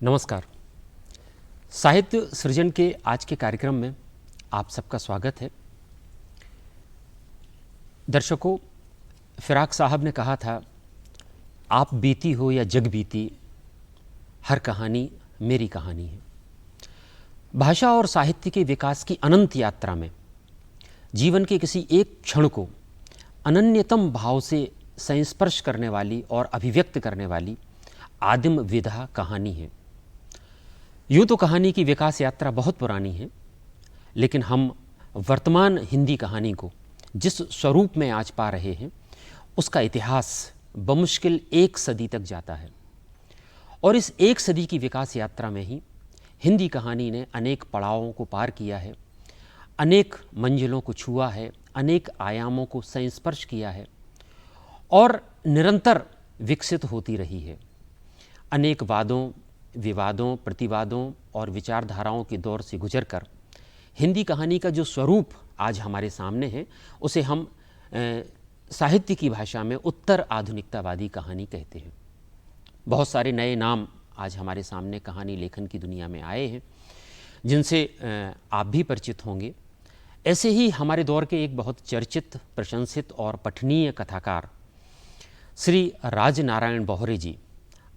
नमस्कार। साहित्य सृजन के आज के कार्यक्रम में आप सबका स्वागत है। दर्शकों, फिराक साहब ने कहा था, आप बीती हो या जग बीती, हर कहानी मेरी कहानी है। भाषा और साहित्य के विकास की अनंत यात्रा में जीवन के किसी एक क्षण को अनन्यतम भाव से संस्पर्श करने वाली और अभिव्यक्त करने वाली आदिम विधा कहानी है। यूँ तो कहानी की विकास यात्रा बहुत पुरानी है, लेकिन हम वर्तमान हिंदी कहानी को जिस स्वरूप में आज पा रहे हैं, उसका इतिहास बमुश्किल 1 सदी तक जाता है। और इस 1 सदी की विकास यात्रा में ही हिंदी कहानी ने अनेक पड़ावों को पार किया है, अनेक मंजिलों को छुआ है, अनेक आयामों को संस्पर्श किया है और निरंतर विकसित होती रही है। अनेक वादों, विवादों, प्रतिवादों और विचारधाराओं के दौर से गुजरकर हिंदी कहानी का जो स्वरूप आज हमारे सामने है, उसे हम साहित्य की भाषा में उत्तर आधुनिकतावादी कहानी कहते हैं। बहुत सारे नए नाम आज हमारे सामने कहानी लेखन की दुनिया में आए हैं, जिनसे आप भी परिचित होंगे। ऐसे ही हमारे दौर के एक बहुत चर्चित, प्रशंसित और पठनीय कथाकार श्री राजनारायण बोहरे जी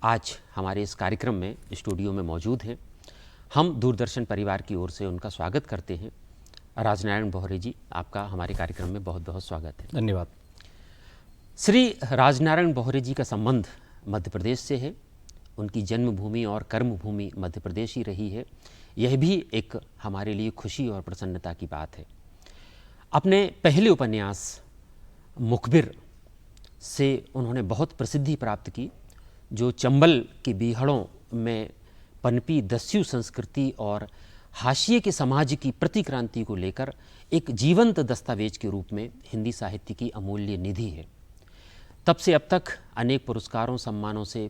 आज हमारे इस कार्यक्रम में स्टूडियो में मौजूद हैं। हम दूरदर्शन परिवार की ओर से उनका स्वागत करते हैं। राजनारायण बोहरे जी, आपका हमारे कार्यक्रम में बहुत बहुत स्वागत है। धन्यवाद। श्री राजनारायण बोहरे जी का संबंध मध्य प्रदेश से है। उनकी जन्मभूमि और कर्मभूमि मध्य प्रदेश ही रही है। यह भी एक हमारे लिए खुशी और प्रसन्नता की बात है। अपने पहले उपन्यास मुखबिर से उन्होंने बहुत प्रसिद्धि प्राप्त की, जो चंबल की बीहड़ों में पनपी दस्यु संस्कृति और हाशिए के समाज की प्रतिक्रांति को लेकर एक जीवंत दस्तावेज के रूप में हिंदी साहित्य की अमूल्य निधि है। तब से अब तक अनेक पुरस्कारों, सम्मानों से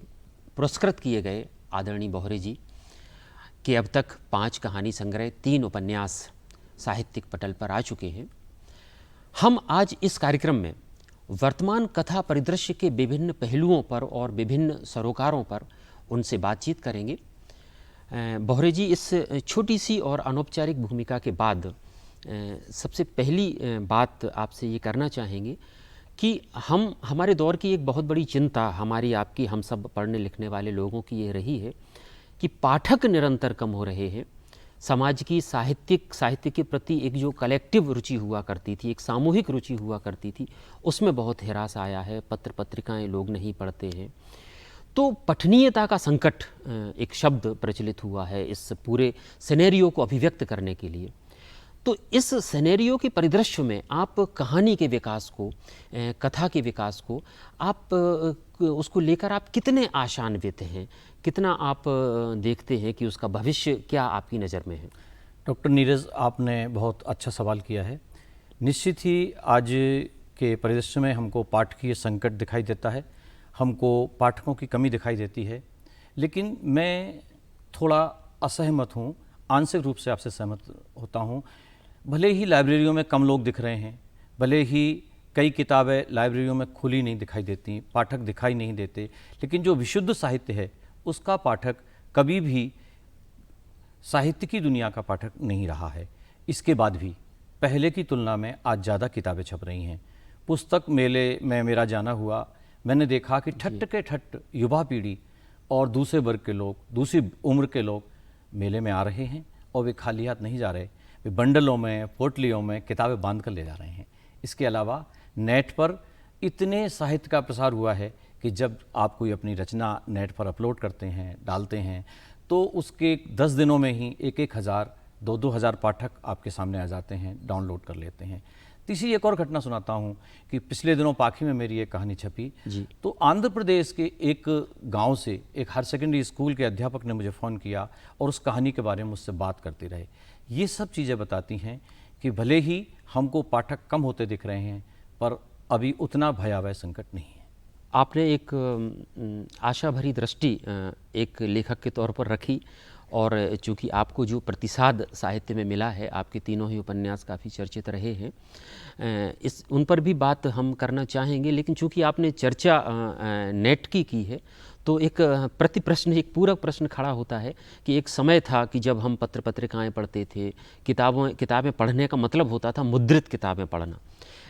पुरस्कृत किए गए आदरणीय बोहरे जी के अब तक 5 कहानी संग्रह, 3 उपन्यास साहित्यिक पटल पर आ चुके हैं। हम आज इस कार्यक्रम में वर्तमान कथा परिदृश्य के विभिन्न पहलुओं पर और विभिन्न सरोकारों पर उनसे बातचीत करेंगे। बोहरे जी, इस छोटी सी और अनौपचारिक भूमिका के बाद सबसे पहली बात आपसे ये करना चाहेंगे कि हमारे दौर की एक बहुत बड़ी चिंता, हमारी, आपकी, हम सब पढ़ने लिखने वाले लोगों की ये रही है कि पाठक निरंतर कम हो रहे हैं। समाज की साहित्य के प्रति एक जो कलेक्टिव रुचि हुआ करती थी, एक सामूहिक रुचि हुआ करती थी, उसमें बहुत ह्रास आया है। पत्र पत्रिकाएं लोग नहीं पढ़ते हैं। तो पठनीयता का संकट एक शब्द प्रचलित हुआ है इस पूरे सिनेरियो को अभिव्यक्त करने के लिए। तो इस सिनेरियो के परिदृश्य में आप कहानी के विकास को, कथा के विकास को, आप उसको लेकर आप कितने आशान्वित हैं, कितना आप देखते हैं कि उसका भविष्य क्या आपकी नज़र में है? डॉक्टर नीरज, आपने बहुत अच्छा सवाल किया है। निश्चित ही आज के परिदृश्य में हमको पाठकीय संकट दिखाई देता है, हमको पाठकों की कमी दिखाई देती है। लेकिन मैं थोड़ा असहमत हूँ, आंशिक रूप से आपसे सहमत होता हूँ। भले ही लाइब्रेरियों में कम लोग दिख रहे हैं, भले ही कई किताबें लाइब्रेरियों में खुली नहीं दिखाई देती, पाठक दिखाई नहीं देते, लेकिन जो विशुद्ध साहित्य है उसका पाठक कभी भी साहित्य की दुनिया का पाठक नहीं रहा है। इसके बाद भी पहले की तुलना में आज ज़्यादा किताबें छप रही हैं। पुस्तक मेले में मेरा जाना हुआ, मैंने देखा कि ठट्ट के ठट्ट युवा पीढ़ी और दूसरे वर्ग के लोग, दूसरी उम्र के लोग मेले में आ रहे हैं और वे खाली हाथ नहीं जा रहे, वे बंडलों में, पोटलियों में किताबें बांध कर ले जा रहे हैं। इसके अलावा नेट पर इतने साहित्य का प्रसार हुआ है कि जब आप कोई अपनी रचना नेट पर अपलोड करते हैं, डालते हैं, तो उसके 10 दिनों में ही 1-1 हज़ार, 2-2 हज़ार पाठक आपके सामने आ जाते हैं, डाउनलोड कर लेते हैं। तीसरी एक और घटना सुनाता हूँ कि पिछले दिनों पाखी में मेरी एक कहानी छपी। तो आंध्र प्रदेश के एक गांव से एक हायर सेकेंडरी स्कूल के अध्यापक ने मुझे फ़ोन किया और उस कहानी के बारे में मुझसे बात करते रहे। ये सब चीज़ें बताती हैं कि भले ही हमको पाठक कम होते दिख रहे हैं, पर अभी उतना भयावह संकट नहीं है। आपने एक आशा भरी दृष्टि एक लेखक के तौर पर रखी, और चूँकि आपको जो प्रतिसाद साहित्य में मिला है, आपके तीनों ही उपन्यास काफ़ी चर्चित रहे हैं, उन पर भी बात हम करना चाहेंगे। लेकिन चूँकि आपने चर्चा नेट की है, तो एक प्रति प्रश्न, एक पूरक प्रश्न खड़ा होता है कि एक समय था कि जब हम पत्र पत्रिकाएं पढ़ते थे, किताबें पढ़ने का मतलब होता था मुद्रित किताबें पढ़ना।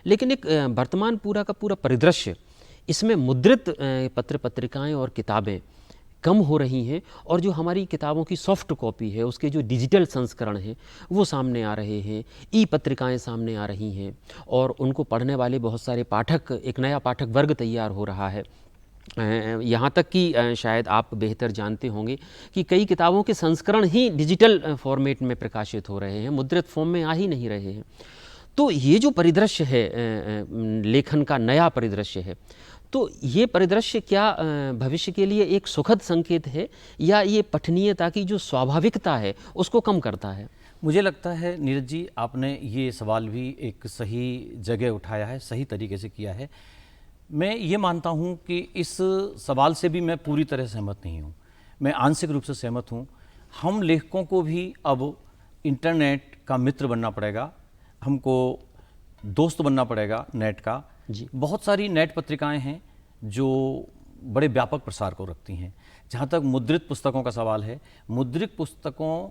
लेकिन एक वर्तमान पूरा का पूरा परिदृश्य, इसमें मुद्रित पत्र पत्रिकाएं और किताबें कम हो रही हैं, और जो हमारी किताबों की सॉफ्ट कॉपी है, उसके जो डिजिटल संस्करण हैं वो सामने आ रहे हैं, ई पत्रिकाएं सामने आ रही हैं, और उनको पढ़ने वाले बहुत सारे पाठक, एक नया पाठक वर्ग तैयार हो रहा है। यहाँ तक कि शायद आप बेहतर जानते होंगे कि कई किताबों के संस्करण ही डिजिटल फॉर्मेट में प्रकाशित हो रहे हैं, मुद्रित फॉर्म में आ ही नहीं रहे हैं। तो ये जो परिदृश्य है, लेखन का नया परिदृश्य है, तो ये परिदृश्य क्या भविष्य के लिए एक सुखद संकेत है, या ये पठनीयता की जो स्वाभाविकता है उसको कम करता है? मुझे लगता है नीरज जी, आपने ये सवाल भी एक सही जगह उठाया है, सही तरीके से किया है। मैं ये मानता हूँ कि इस सवाल से भी मैं पूरी तरह सहमत नहीं हूँ, मैं आंशिक रूप से सहमत हूँ। हम लेखकों को भी अब इंटरनेट का मित्र बनना पड़ेगा, हमको दोस्त बनना पड़ेगा नेट का जी। बहुत सारी नेट पत्रिकाएं हैं जो बड़े व्यापक प्रसार को रखती हैं। जहाँ तक मुद्रित पुस्तकों का सवाल है, मुद्रित पुस्तकों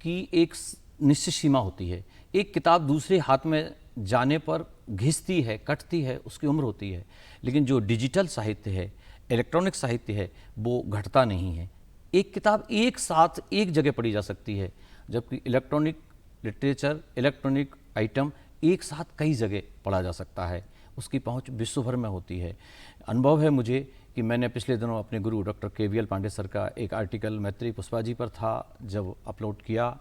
की एक निश्चित सीमा होती है। एक किताब दूसरे हाथ में जाने पर घिसती है, कटती है, उसकी उम्र होती है। लेकिन जो डिजिटल साहित्य है, इलेक्ट्रॉनिक साहित्य है, वो घटता नहीं है। एक किताब एक साथ एक जगह पढ़ी जा सकती है, जबकि इलेक्ट्रॉनिक लिटरेचर, इलेक्ट्रॉनिक आइटम एक साथ कई जगह पढ़ा जा सकता है, उसकी पहुंच विश्व भर में होती है। अनुभव है मुझे कि मैंने पिछले दिनों अपने गुरु डॉक्टर KVL पांडे सर का एक आर्टिकल मैत्री पुष्पा जी पर था, जब अपलोड किया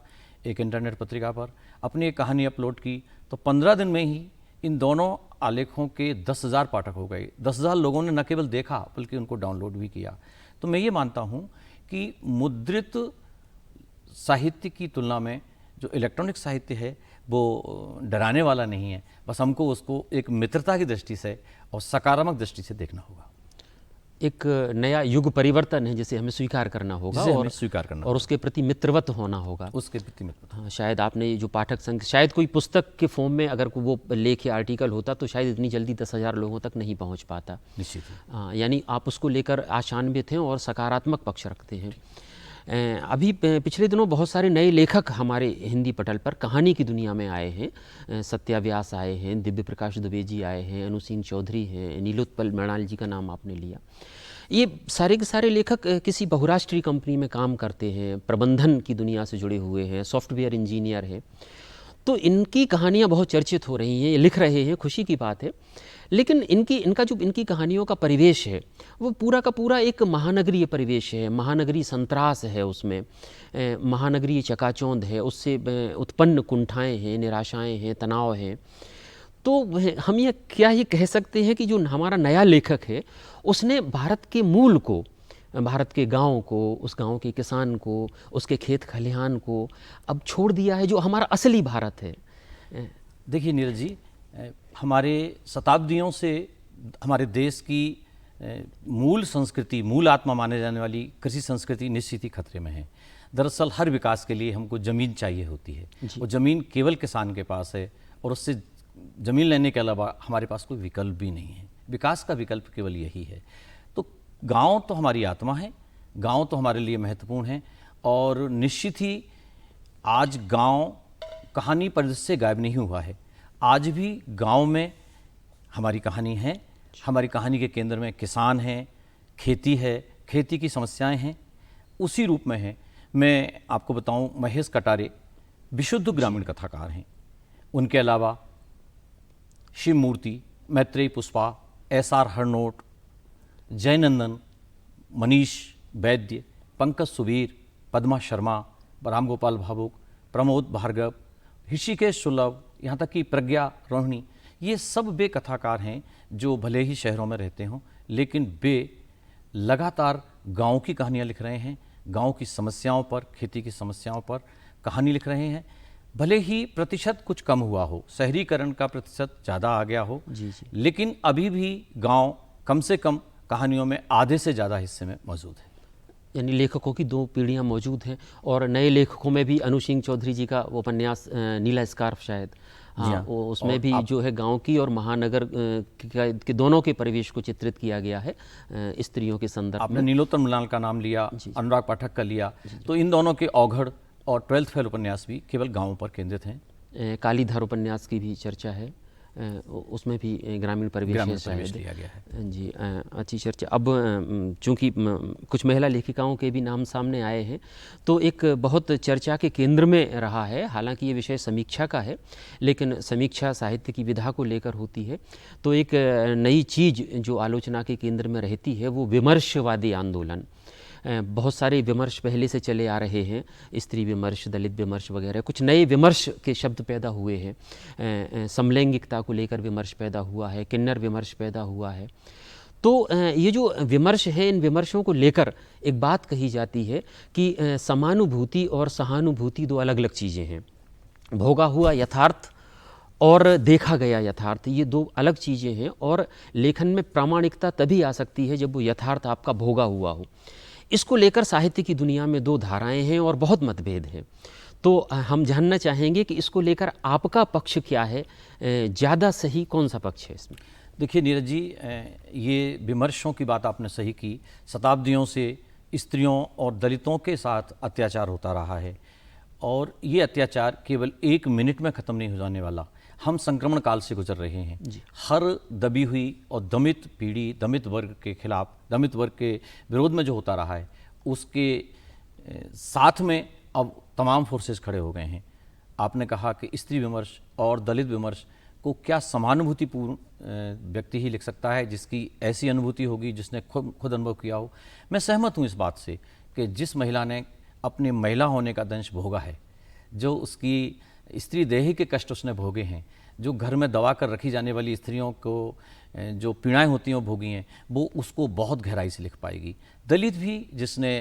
एक इंटरनेट पत्रिका पर, अपनी एक कहानी अपलोड की, तो 15 दिन में ही इन दोनों आलेखों के 10,000 पाठक हो गए। 10,000 लोगों ने न केवल देखा बल्कि उनको डाउनलोड भी किया। तो मैं ये मानता हूँ कि मुद्रित साहित्य की तुलना में जो इलेक्ट्रॉनिक साहित्य है वो डराने वाला नहीं है, बस हमको उसको एक मित्रता की दृष्टि से और सकारात्मक दृष्टि से देखना होगा। एक नया युग परिवर्तन है जिसे हमें स्वीकार करना होगा, और स्वीकार करना और उसके प्रति मित्रवत होना होगा, उसके प्रति मित्रवत। हाँ, शायद आपने जो पाठक संघ, शायद कोई पुस्तक के फॉर्म में अगर वो लेख या आर्टिकल होता तो शायद इतनी जल्दी 10,000 लोगों तक नहीं पहुंच पाता। निश्चित। हाँ, यानी आप उसको लेकर आशान्वित हैं और सकारात्मक पक्ष रखते हैं। अभी पिछले दिनों बहुत सारे नए लेखक हमारे हिंदी पटल पर कहानी की दुनिया में आए हैं। सत्या व्यास आए हैं, दिव्य प्रकाश दुबे जी आए हैं, अनु सिंह चौधरी हैं, नीलोत्पल मृणाल जी का नाम आपने लिया। ये सारे के सारे लेखक किसी बहुराष्ट्रीय कंपनी में काम करते हैं, प्रबंधन की दुनिया से जुड़े हुए हैं, सॉफ्टवेयर इंजीनियर हैं। तो इनकी कहानियाँ बहुत चर्चित हो रही हैं, ये लिख रहे हैं, खुशी की बात है। लेकिन इनकी कहानियों का परिवेश है वो पूरा का पूरा एक महानगरीय परिवेश है, महानगरीय संतरास है, उसमें महानगरीय चकाचौंध है, उससे उत्पन्न कुंठाएं हैं, निराशाएं हैं, तनाव हैं। तो हम ये कह सकते हैं कि जो हमारा नया लेखक है उसने भारत के मूल को, भारत के गांव को, उस गांव के किसान को, उसके खेत खलिहान को अब छोड़ दिया है, जो हमारा असली भारत है। देखिए नीरज जी, हमारे शताब्दियों से हमारे देश की मूल संस्कृति, मूल आत्मा माने जाने वाली कृषि संस्कृति निश्चित ही खतरे में है। दरअसल हर विकास के लिए हमको ज़मीन चाहिए होती है, वो ज़मीन केवल किसान के पास है, और उससे ज़मीन लेने के अलावा हमारे पास कोई विकल्प भी नहीं है। विकास का विकल्प केवल यही है। तो गांव तो हमारी आत्मा है, गांव तो हमारे लिए महत्वपूर्ण है, और निश्चित ही आज गांव कहानी परिदृश्य से गायब नहीं हुआ है। आज भी गांव में हमारी कहानी है। हमारी कहानी के केंद्र में किसान हैं, खेती है, खेती की समस्याएं हैं, उसी रूप में है। मैं आपको बताऊं, महेश कटारे विशुद्ध ग्रामीण कथाकार हैं। उनके अलावा शिव मूर्ति, मैत्रेयी पुष्पा, SR हरनोट, जयनंदन, मनीष वैद्य, पंकज सुबीर, पद्मा शर्मा, राम गोपाल भावुक, प्रमोद भार्गव, ऋषिकेश सुलभ, यहाँ तक कि प्रज्ञा रोहिणी, ये सब वे कथाकार हैं जो भले ही शहरों में रहते हों, लेकिन वे लगातार गांव की कहानियाँ लिख रहे हैं, गांव की समस्याओं पर, खेती की समस्याओं पर कहानी लिख रहे हैं। भले ही प्रतिशत कुछ कम हुआ हो, शहरीकरण का प्रतिशत ज़्यादा आ गया हो, लेकिन अभी भी गांव कम से कम कहानियों में आधे से ज़्यादा हिस्से में मौजूद है। यानी लेखकों की 2 पीढ़ियां मौजूद हैं, और नए लेखकों में भी अनु सिंह चौधरी जी का वो उपन्यास नीला स्कार्फ शायद हाँ, उसमें भी जो है गांव की और महानगर के दोनों के परिवेश को चित्रित किया गया है स्त्रियों के संदर्भ आपने में। नीलोत्तम मृणाल का नाम लिया, अनुराग पाठक का लिया, तो इन दोनों के औघड़ और 12th फेल उपन्यास भी केवल गाँवों पर केंद्रित हैं। कालीधार उपन्यास की भी चर्चा है, उसमें भी ग्रामीण परिवेश है शायद लिया गया है। जी, अच्छी चर्चा। अब चूंकि कुछ महिला लेखिकाओं के भी नाम सामने आए हैं, तो एक बहुत चर्चा के केंद्र में रहा है, हालांकि ये विषय समीक्षा का है, लेकिन समीक्षा साहित्य की विधा को लेकर होती है, तो एक नई चीज़ जो आलोचना के केंद्र में रहती है वो विमर्शवादी आंदोलन। बहुत सारे विमर्श पहले से चले आ रहे हैं, स्त्री विमर्श, दलित विमर्श वगैरह, कुछ नए विमर्श के शब्द पैदा हुए हैं, समलैंगिकता को लेकर विमर्श पैदा हुआ है, किन्नर विमर्श पैदा हुआ है। तो ये जो विमर्श है, इन विमर्शों को लेकर एक बात कही जाती है कि समानुभूति और सहानुभूति दो अलग अलग चीज़ें हैं। भोगा हुआ यथार्थ और देखा गया यथार्थ, ये दो अलग चीज़ें हैं, और लेखन में प्रामाणिकता तभी आ सकती है जब वो यथार्थ आपका भोगा हुआ हो। इसको लेकर साहित्य की दुनिया में दो धाराएं हैं और बहुत मतभेद हैं। तो हम जानना चाहेंगे कि इसको लेकर आपका पक्ष क्या है, ज़्यादा सही कौन सा पक्ष है इसमें? देखिए नीरज जी, ये विमर्शों की बात आपने सही की। शताब्दियों से स्त्रियों और दलितों के साथ अत्याचार होता रहा है, और ये अत्याचार केवल 1 मिनट में ख़त्म नहीं हो जाने वाला। हम संक्रमण काल से गुजर रहे हैं। हर दबी हुई और दमित पीढ़ी, दमित वर्ग के खिलाफ, दमित वर्ग के विरोध में जो होता रहा है, उसके साथ में अब तमाम फोर्सेस खड़े हो गए हैं। आपने कहा कि स्त्री विमर्श और दलित विमर्श को क्या समानुभूतिपूर्ण व्यक्ति ही लिख सकता है, जिसकी ऐसी अनुभूति होगी, जिसने खुद अनुभव किया हो। मैं सहमत हूँ इस बात से कि जिस महिला ने अपने महिला होने का दंश भोगा है, जो उसकी स्त्री देही के कष्ट उसने भोगे हैं, जो घर में दबा कर रखी जाने वाली स्त्रियों को जो पीड़ाएं होती हैं वो भोगी हैं, वो उसको बहुत गहराई से लिख पाएगी। दलित भी जिसने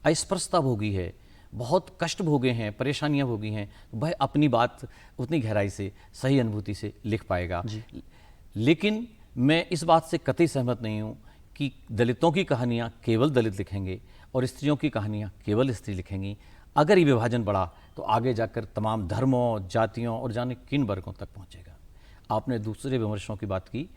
अस्पृश्यता भोगी है, बहुत कष्ट भोगे हैं, परेशानियां भोगी हैं, वह अपनी बात उतनी गहराई से, सही अनुभूति से लिख पाएगा। लेकिन मैं इस बात से कतई सहमत नहीं हूँ कि दलितों की कहानियाँ केवल दलित लिखेंगे और स्त्रियों की कहानियाँ केवल स्त्री लिखेंगी। अगर ये विभाजन बढ़ा तो आगे जाकर तमाम धर्मों, जातियों और जाने किन वर्गों तक पहुँचेगा। आपने दूसरे विमर्शों की बात की।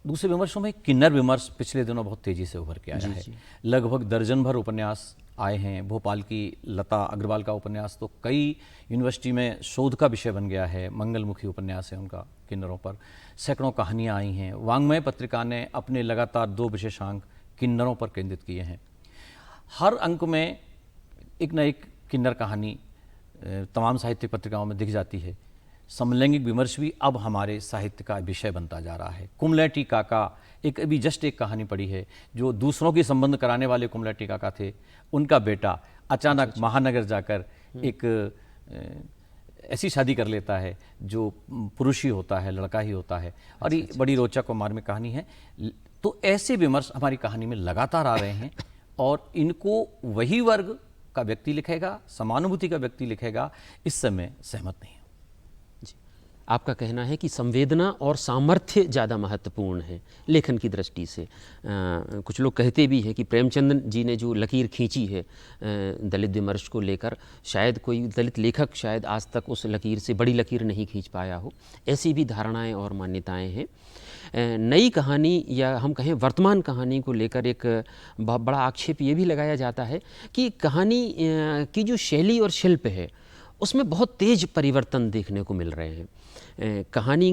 दूसरे विमर्शों में किन्नर विमर्श पिछले दिनों बहुत तेज़ी से उभर के आया है। लगभग दर्जन भर उपन्यास आए हैं। भोपाल की लता अग्रवाल का उपन्यास तो कई यूनिवर्सिटी में शोध का विषय बन गया है। मंगलमुखी उपन्यास है उनका किन्नरों पर। सैकड़ों कहानियाँ आई हैं। वाङ्मय पत्रिका ने अपने लगातार 2 विशेषांक किन्नरों पर केंद्रित किए हैं। हर अंक में एक न एक किन्नर कहानी तमाम साहित्यिक पत्रिकाओं में दिख जाती है। समलैंगिक विमर्श भी अब हमारे साहित्य का विषय बनता जा रहा है। कुमलेटी काका, एक अभी जस्ट एक कहानी पढ़ी है, जो दूसरों की संबंध कराने वाले कुमलेटी काका थे, उनका बेटा अचानक महानगर जाकर एक ऐसी शादी कर लेता है जो पुरुष ही होता है, लड़का ही होता है, और ये बड़ी रोचक और मार्मिक कहानी है। तो ऐसे विमर्श हमारी कहानी में लगातार आ रहे हैं, और इनको वही वर्ग का व्यक्ति लिखेगा, समानुभूति का व्यक्ति लिखेगा, इससे मैं सहमत नहीं हूँ। आपका कहना है कि संवेदना और सामर्थ्य ज़्यादा महत्वपूर्ण है लेखन की दृष्टि से। कुछ लोग कहते भी हैं कि प्रेमचंद जी ने जो लकीर खींची है दलित विमर्श को लेकर, शायद कोई दलित लेखक शायद आज तक उस लकीर से बड़ी लकीर नहीं खींच पाया हो। ऐसी भी धारणाएं और मान्यताएं हैं। नई कहानी या हम कहें वर्तमान कहानी को लेकर एक बहुत बड़ा आक्षेप ये भी लगाया जाता है कि कहानी की जो शैली और शिल्प है उसमें बहुत तेज़ परिवर्तन देखने को मिल रहे हैं। कहानी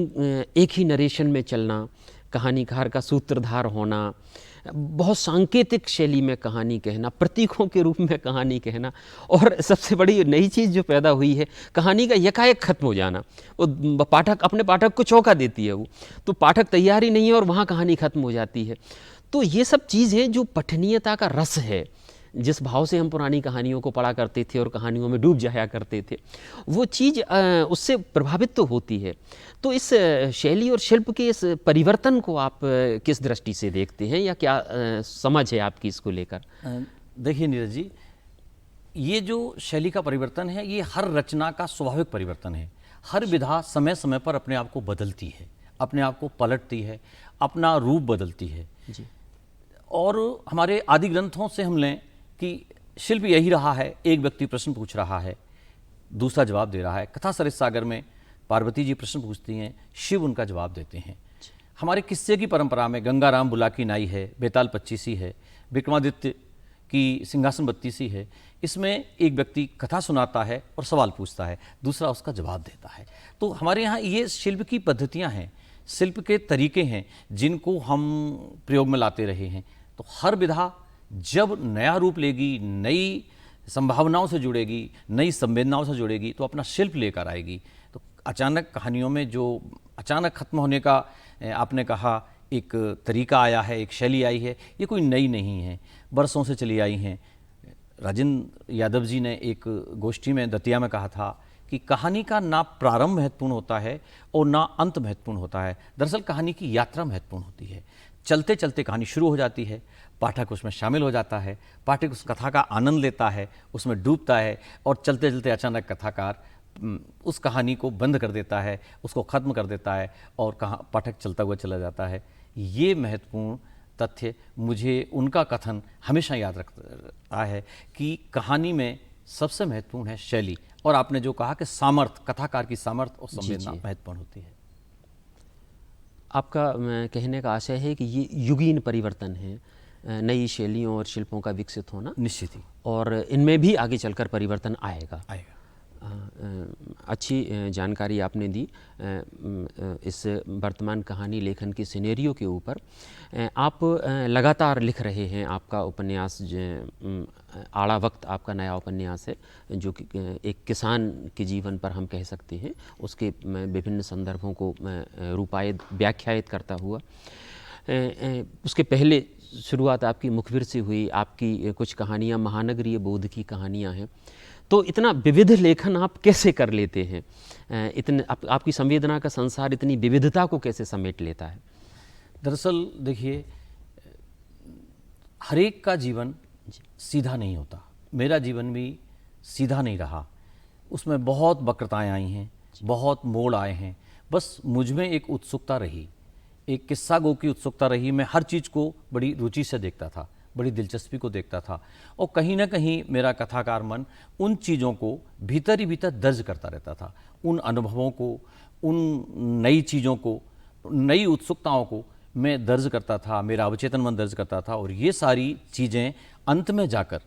एक ही नरेशन में चलना, कहानीकार का सूत्रधार होना, बहुत सांकेतिक शैली में कहानी कहना, प्रतीकों के रूप में कहानी कहना, और सबसे बड़ी नई चीज़ जो पैदा हुई है, कहानी का यकायक ख़त्म हो जाना। वो पाठक, अपने पाठक को चौंका देती है वो, तो पाठक तैयार ही नहीं है और वहाँ कहानी ख़त्म हो जाती है। तो ये सब चीज़ें जो पठनीयता का रस है, जिस भाव से हम पुरानी कहानियों को पढ़ा करते थे और कहानियों में डूब जाया करते थे, वो चीज़ उससे प्रभावित तो होती है। तो इस शैली और शिल्प के इस परिवर्तन को आप किस दृष्टि से देखते हैं, या क्या समझ है आपकी इसको लेकर? देखिए नीरज जी, ये जो शैली का परिवर्तन है, ये हर रचना का स्वाभाविक परिवर्तन है। हर विधा समय समय पर अपने आप को बदलती है, अपने आप को पलटती है, अपना रूप बदलती है जी। और हमारे आदि ग्रंथों से हम लें कि शिल्प यही रहा है, एक व्यक्ति प्रश्न पूछ रहा है, दूसरा जवाब दे रहा है। कथा सरित सागर में पार्वती जी प्रश्न पूछती हैं, शिव उनका जवाब देते हैं। हमारे किस्से की परंपरा में गंगाराम बुलाकी नाई है, बेताल पच्चीसी है, विक्रमादित्य की सिंहासन बत्तीसी है। इसमें एक व्यक्ति कथा सुनाता है और सवाल पूछता है, दूसरा उसका जवाब देता है। तो हमारे यहाँ ये शिल्प की पद्धतियाँ हैं, शिल्प के तरीके हैं जिनको हम प्रयोग में लाते रहे हैं। तो हर विधा जब नया रूप लेगी, नई संभावनाओं से जुड़ेगी, नई संवेदनाओं से जुड़ेगी, तो अपना शिल्प लेकर आएगी। तो अचानक कहानियों में जो अचानक खत्म होने का आपने कहा एक तरीका आया है, एक शैली आई है, ये कोई नई नहीं है, बरसों से चली आई हैं। राजेंद्र यादव जी ने एक गोष्ठी में दतिया में कहा था कि कहानी का ना प्रारंभ महत्वपूर्ण होता है और ना अंत महत्वपूर्ण होता है। दरअसल कहानी की यात्रा महत्वपूर्ण होती है। चलते चलते कहानी शुरू हो जाती है, पाठक उसमें शामिल हो जाता है, पाठक उस कथा का आनंद लेता है, उसमें डूबता है और चलते चलते अचानक कथाकार उस कहानी को बंद कर देता है, उसको ख़त्म कर देता है और पाठक चलता हुआ चला जाता है। ये महत्वपूर्ण तथ्य मुझे उनका कथन हमेशा याद रखता है कि कहानी में सबसे महत्वपूर्ण है शैली, और आपने जो कहा कि सामर्थ्य, कथाकार की सामर्थ्य और संवेदना महत्वपूर्ण होती है। आपका कहने का आशय है कि ये युगीन परिवर्तन है, नई शैलियों और शिल्पों का विकसित होना, निश्चित ही, और इनमें भी आगे चलकर परिवर्तन आएगा। अच्छी जानकारी आपने दी इस वर्तमान कहानी लेखन की सिनेरियो के ऊपर। आप लगातार लिख रहे हैं, आपका उपन्यास आड़ा वक्त आपका नया उपन्यास है जो कि एक किसान के जीवन पर हम कह सकते हैं, उसके विभिन्न संदर्भों को रूपायित व्याख्यायित करता हुआ। उसके पहले शुरुआत आपकी मुखबिर से हुई, आपकी कुछ कहानियाँ महानगरीय बोध की कहानियाँ हैं। तो इतना विविध लेखन आप कैसे कर लेते हैं? इतने आपकी संवेदना का संसार इतनी विविधता को कैसे समेट लेता है? दरअसल देखिए, हर एक का जीवन सीधा नहीं होता। मेरा जीवन भी सीधा नहीं रहा, उसमें बहुत वक्रताएं आई हैं, बहुत मोड़ आए हैं। बस मुझ में एक उत्सुकता रही, एक किस्सा गो की उत्सुकता रही। मैं हर चीज़ को बड़ी रुचि से देखता था, बड़ी दिलचस्पी को देखता था, और कहीं ना कहीं मेरा कथाकार मन उन चीज़ों को भीतर ही भीतर दर्ज करता रहता था। उन अनुभवों को, उन नई चीज़ों को, नई उत्सुकताओं को मैं दर्ज करता था, मेरा अवचेतन मन दर्ज करता था, और ये सारी चीज़ें अंत में जाकर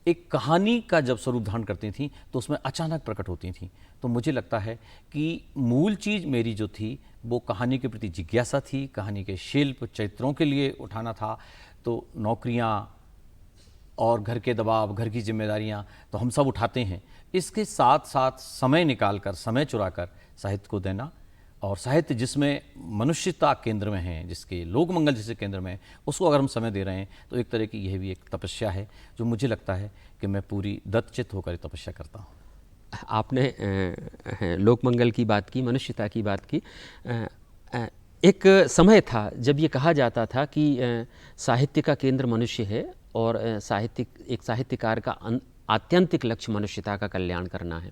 एक कहानी का जब स्वरूप धारण करती थी तो उसमें अचानक प्रकट होती थी। तो मुझे लगता है कि मूल चीज़ मेरी जो थी वो कहानी के प्रति जिज्ञासा थी, कहानी के शिल्प चरित्रों के लिए उठाना था। तो नौकरियां और घर के दबाव, घर की जिम्मेदारियां तो हम सब उठाते हैं, इसके साथ साथ समय निकालकर, समय चुराकर साहित्य को देना, और साहित्य जिसमें मनुष्यता केंद्र में है, जिसके लोक मंगल जैसे केंद्र में है, उसको अगर हम समय दे रहे हैं तो एक तरह की यह भी एक तपस्या है जो मुझे लगता है कि मैं पूरी दत्तचित्त होकर तपस्या करता हूँ। आपने लोक मंगल की बात की, मनुष्यता की बात की। एक समय था जब ये कहा जाता था कि साहित्य का केंद्र मनुष्य है और एक साहित्यकार का आत्यंतिक लक्ष्य मनुष्यता का कल्याण करना है।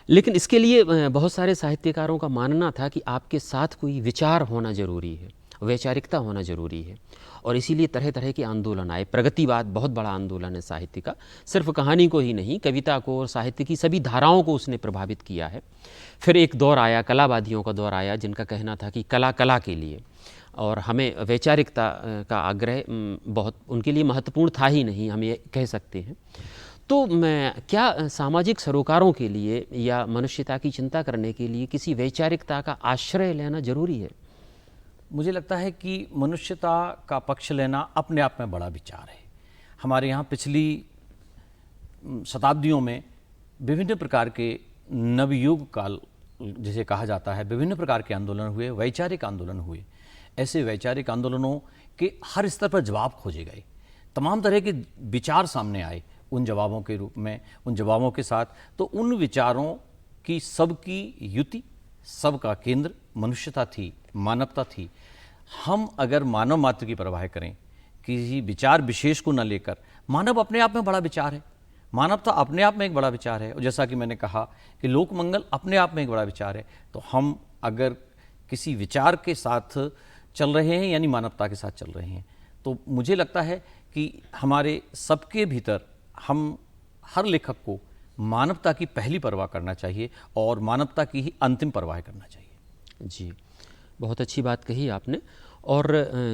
लेकिन इसके लिए बहुत सारे साहित्यकारों का मानना था कि आपके साथ कोई विचार होना जरूरी है, वैचारिकता होना जरूरी है, और इसीलिए तरह तरह के आंदोलन आए। प्रगतिवाद बहुत बड़ा आंदोलन है साहित्य का, सिर्फ कहानी को ही नहीं, कविता को और साहित्य की सभी धाराओं को उसने प्रभावित किया है। फिर एक दौर आया, कलावादियों का दौर आया, जिनका कहना था कि कला कला के लिए, और हमें वैचारिकता का आग्रह बहुत उनके लिए महत्वपूर्ण था ही नहीं, हम ये कह सकते हैं। तो क्या सामाजिक सरोकारों के लिए या मनुष्यता की चिंता करने के लिए किसी वैचारिकता का आश्रय लेना जरूरी है? मुझे लगता है कि मनुष्यता का पक्ष लेना अपने आप में बड़ा विचार है। हमारे यहाँ पिछली शताब्दियों में विभिन्न प्रकार के नवयुग काल जिसे कहा जाता है, विभिन्न प्रकार के आंदोलन हुए, वैचारिक आंदोलन हुए। ऐसे वैचारिक आंदोलनों के हर स्तर पर जवाब खोजे गए, तमाम तरह के विचार सामने आए उन जवाबों के रूप में, उन जवाबों के साथ। तो उन विचारों की सबकी युति, सबका केंद्र मनुष्यता थी, मानवता थी। हम अगर मानव मात्र की परवाह करें, किसी विचार विशेष को न लेकर, मानव अपने आप में बड़ा विचार है, मानवता अपने आप में एक बड़ा विचार है, और जैसा कि मैंने कहा कि लोक मंगल अपने आप में एक बड़ा विचार है। तो हम अगर किसी विचार के साथ चल रहे हैं, यानी मानवता के साथ चल रहे हैं, तो मुझे लगता है कि हमारे सबके भीतर, हम हर लेखक को मानवता की पहली परवाह करना चाहिए और मानवता की ही अंतिम परवाह करना चाहिए। जी, बहुत अच्छी बात कही आपने। और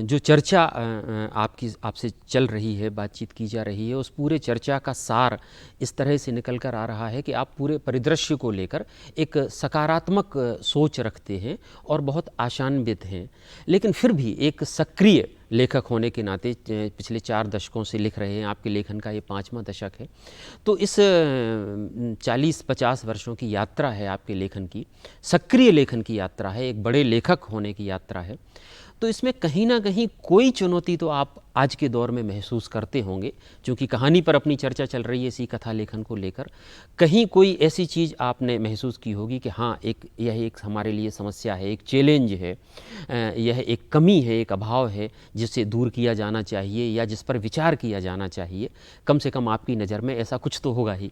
जो चर्चा आपसे चल रही है, बातचीत की जा रही है, उस पूरे चर्चा का सार इस तरह से निकल कर आ रहा है कि आप पूरे परिदृश्य को लेकर एक सकारात्मक सोच रखते हैं और बहुत आशान्वित हैं, लेकिन फिर भी एक सक्रिय लेखक होने के नाते पिछले 4 दशकों से लिख रहे हैं, आपके लेखन का ये 5वां दशक है। तो इस 40-50 वर्षों की यात्रा है आपके लेखन की, सक्रिय लेखन की यात्रा है, एक बड़े लेखक होने की यात्रा है। तो इसमें कहीं ना कहीं कोई चुनौती तो आप आज के दौर में महसूस करते होंगे, क्योंकि कहानी पर अपनी चर्चा चल रही है इसी कथा लेखन को लेकर। कहीं कोई ऐसी चीज़ आपने महसूस की होगी कि हाँ, यह एक हमारे लिए समस्या है, एक चैलेंज है, यह एक कमी है, एक अभाव है जिसे दूर किया जाना चाहिए या जिस पर विचार किया जाना चाहिए। कम से कम आपकी नज़र में ऐसा कुछ तो होगा ही।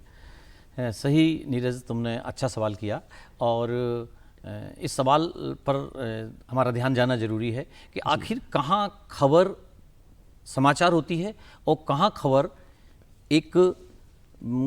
सही नीरज, तुमने अच्छा सवाल किया और इस सवाल पर हमारा ध्यान जाना जरूरी है कि आखिर कहाँ खबर समाचार होती है और कहाँ खबर एक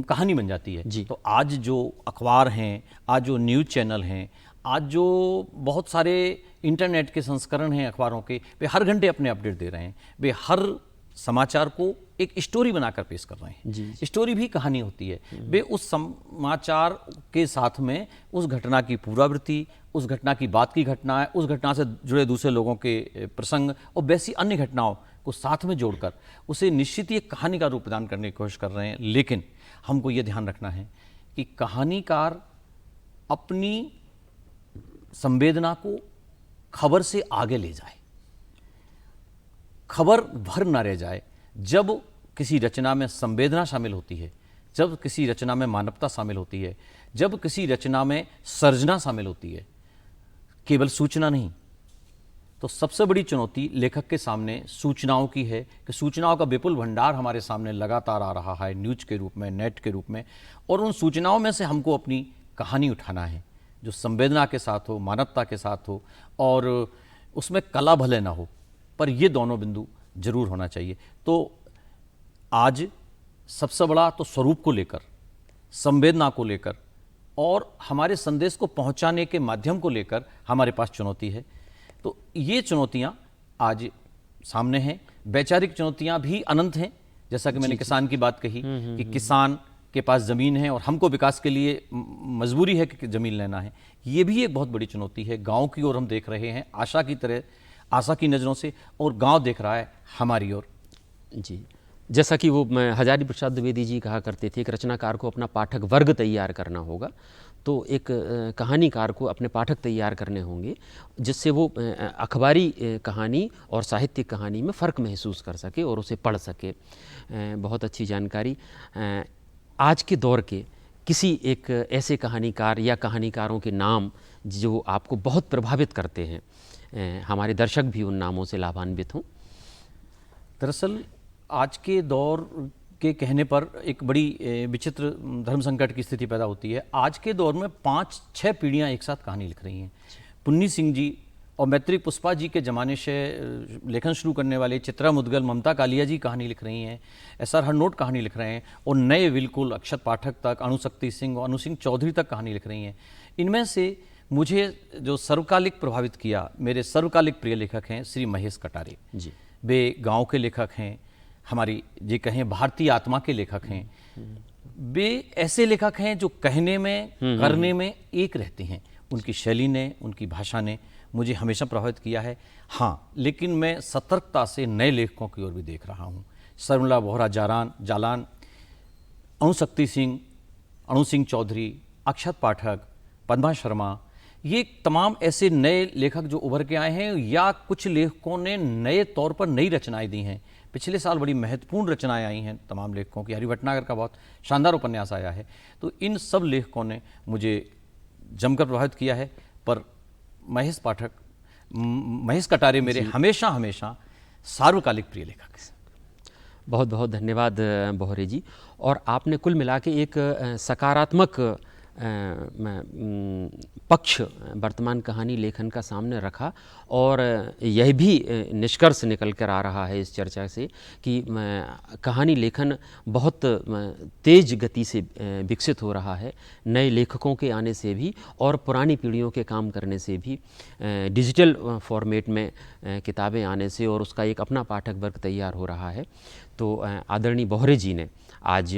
कहानी बन जाती है। जी। तो आज जो अखबार हैं, आज जो न्यूज़ चैनल हैं, आज जो बहुत सारे इंटरनेट के संस्करण हैं अखबारों के, वे हर घंटे अपने अपडेट दे रहे हैं। वे हर समाचार को एक स्टोरी बनाकर पेश कर रहे हैं। जी। स्टोरी भी कहानी होती है। वे उस समाचार के साथ में उस घटना की पुनरावृत्ति, उस घटना की बात की घटना है, उस घटना से जुड़े दूसरे लोगों के प्रसंग और वैसी अन्य घटनाओं को साथ में जोड़कर उसे निश्चित ही एक कहानी का रूप प्रदान करने की कोशिश कर रहे हैं। लेकिन हमको ये ध्यान रखना है कि कहानीकार अपनी संवेदना को खबर से आगे ले जाए, खबर भर न रह जाए। जब किसी रचना में संवेदना शामिल होती है, जब किसी रचना में मानवता शामिल होती है, जब किसी रचना में सर्जना शामिल होती है, केवल सूचना नहीं, तो सबसे बड़ी चुनौती लेखक के सामने सूचनाओं की है कि सूचनाओं का विपुल भंडार हमारे सामने लगातार आ रहा है, न्यूज के रूप में, नेट के रूप में, और उन सूचनाओं में से हमको अपनी कहानी उठाना है जो संवेदना के साथ हो, मानवता के साथ हो, और उसमें कला भले ना हो, पर ये दोनों बिंदु जरूर होना चाहिए। तो आज सबसे बड़ा तो स्वरूप को लेकर, संवेदना को लेकर और हमारे संदेश को पहुंचाने के माध्यम को लेकर हमारे पास चुनौती है। तो ये चुनौतियां आज सामने हैं। वैचारिक चुनौतियां भी अनंत हैं, जैसा कि मैंने किसान की बात कही कि किसान के पास ज़मीन है और हमको विकास के लिए मजबूरी है कि ज़मीन लेना है। ये भी एक बहुत बड़ी चुनौती है। गांव की ओर हम देख रहे हैं आशा की तरह, आशा की नज़रों से, और गांव देख रहा है हमारी ओर। जी, जैसा कि वो हजारी प्रसाद द्विवेदी जी कहा करते थे कि रचनाकार को अपना पाठक वर्ग तैयार करना होगा, तो एक कहानीकार को अपने पाठक तैयार करने होंगे जिससे वो अखबारी कहानी और साहित्यिक कहानी में फ़र्क महसूस कर सके और उसे पढ़ सके। बहुत अच्छी जानकारी। आज के दौर के किसी एक ऐसे कहानीकार या कहानीकारों के नाम जो आपको बहुत प्रभावित करते हैं, हमारे दर्शक भी उन नामों से लाभान्वित हों। दरअसल आज के दौर के कहने पर एक बड़ी विचित्र धर्म संकट की स्थिति पैदा होती है। आज के दौर में 5-6 पीढ़ियां एक साथ कहानी लिख रही हैं। पुन्नी सिंह जी और मैत्री पुष्पा जी के ज़माने से लेखन शुरू करने वाले चित्रा मुदगल, ममता कालिया जी कहानी लिख रही हैं, SR हरनोट कहानी लिख रहे हैं, और नए बिल्कुल अक्षत पाठक तक, अणुशक्ति सिंह और अनु सिंह चौधरी तक कहानी लिख रही हैं। इनमें से मुझे जो सर्वकालिक प्रभावित किया, मेरे सर्वकालिक प्रिय लेखक हैं श्री महेश कटारे जी। वे गाँव के लेखक हैं, हमारी ये कहें भारतीय आत्मा के लेखक हैं। वे ऐसे लेखक हैं जो कहने में, करने में एक रहते हैं। उनकी शैली ने, उनकी भाषा ने मुझे हमेशा प्रभावित किया है। हाँ, लेकिन मैं सतर्कता से नए लेखकों की ओर भी देख रहा हूँ। शर्मिला बोहरा जालान, अणुशक्ति सिंह, अनु सिंह चौधरी, अक्षत पाठक, पद्मा शर्मा, ये तमाम ऐसे नए लेखक जो उभर के आए हैं, या कुछ लेखकों ने नए तौर पर नई रचनाएं दी हैं। पिछले साल बड़ी महत्वपूर्ण रचनाएं आई हैं तमाम लेखकों की। हरि भटनागर का बहुत शानदार उपन्यास आया है। तो इन सब लेखकों ने मुझे जमकर प्रभावित किया है। पर महेश कटारे मेरे हमेशा सार्वकालिक प्रिय लेखक हैं। बहुत बहुत धन्यवाद बोहरे जी। और आपने कुल मिला के एक सकारात्मक पक्ष वर्तमान कहानी लेखन का सामने रखा और यह भी निष्कर्ष निकल कर आ रहा है इस चर्चा से कि कहानी लेखन बहुत तेज़ गति से विकसित हो रहा है, नए लेखकों के आने से भी और पुरानी पीढ़ियों के काम करने से भी, डिजिटल फॉर्मेट में किताबें आने से और उसका एक अपना पाठक वर्ग तैयार हो रहा है। तो आदरणीय बोहरे जी ने आज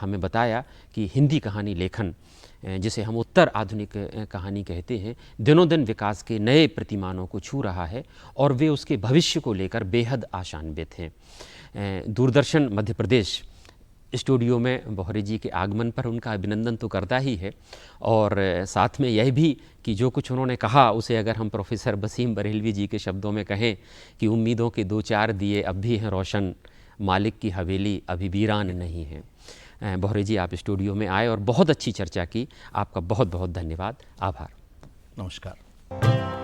हमें बताया कि हिंदी कहानी लेखन, जिसे हम उत्तर आधुनिक कहानी कहते हैं, दिनों दिन विकास के नए प्रतिमानों को छू रहा है और वे उसके भविष्य को लेकर बेहद आशान्वित हैं। दूरदर्शन मध्य प्रदेश स्टूडियो में बोहरे जी के आगमन पर उनका अभिनंदन तो करता ही है और साथ में यह भी कि जो कुछ उन्होंने कहा उसे अगर हम प्रोफेसर वसीम बरेलवी जी के शब्दों में कहें कि उम्मीदों के 2-4 दिए अब भी हैं रोशन, मालिक की हवेली अभी वीरान नहीं है। बोहरे जी आप स्टूडियो में आए और बहुत अच्छी चर्चा की, आपका बहुत बहुत धन्यवाद, आभार। नमस्कार।